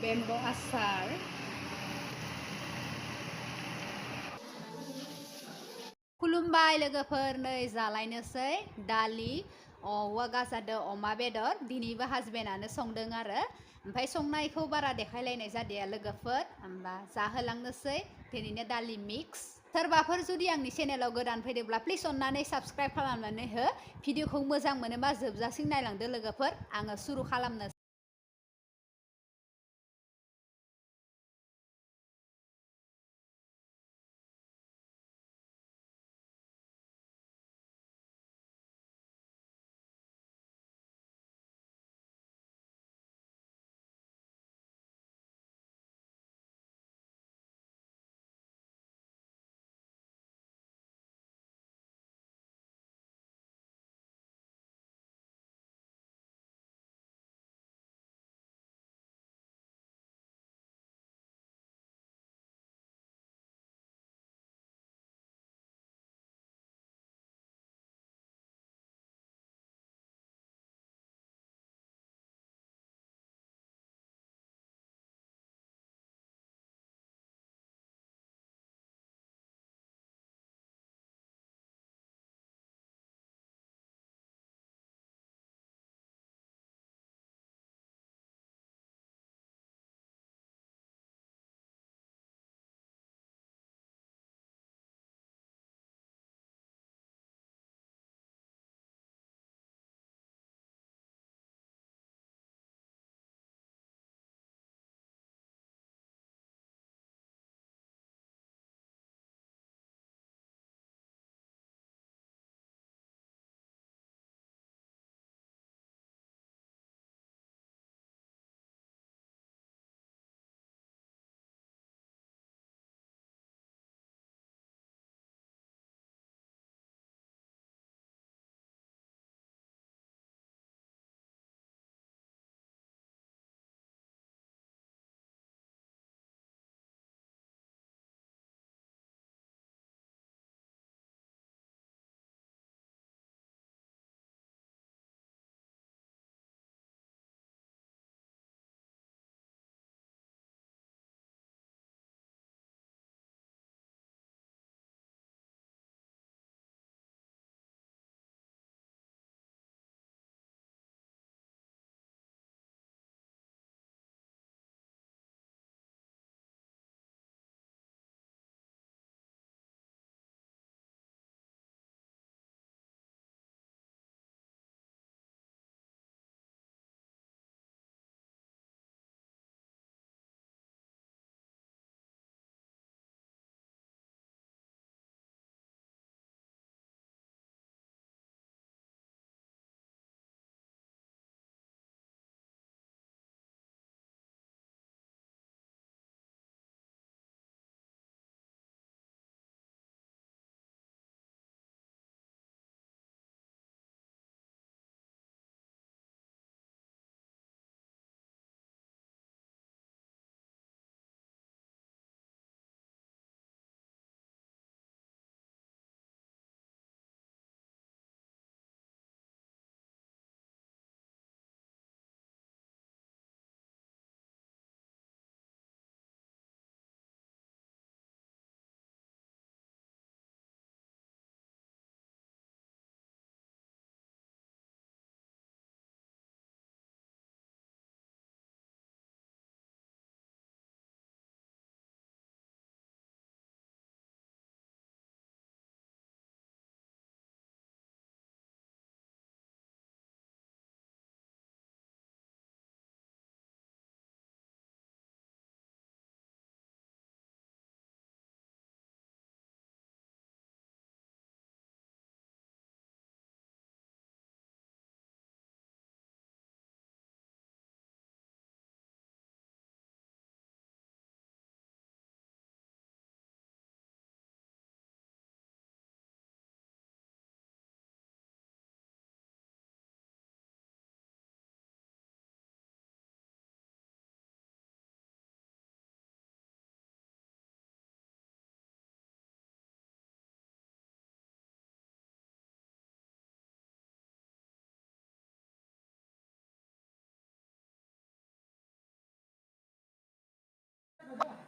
bamboo आसार खुलुमबाय लोगोफोर नै जालायनोसै दालि औवा गाजादो अमा बेदर दिनैबो हासबेन्डआनो संदों आरो ओमफ्राय संनायखौ बारा देखायलायनाय जादिया लोगोफोर होमबा जाहोलांनोसै दिनैनो दालि मिक्स सोरबाफोर जुदि आंनि चेनेलाव गोदान फैदोंब्ला प्लिज अननानै साबस्क्राइब खालामनानै हो भिडिअखौ मोजां मोनोबा जोबजासिम नायलांदो लोगोफोर आङो सुरु खालामनो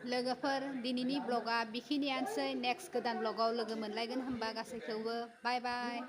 लोगोफोर दिनैनि ब्लगा बेखिनियानोसै नेक्स्ट गोदान ब्लगाव लोगो मोनलायगोन होनबा गासैखौबो बाय बाय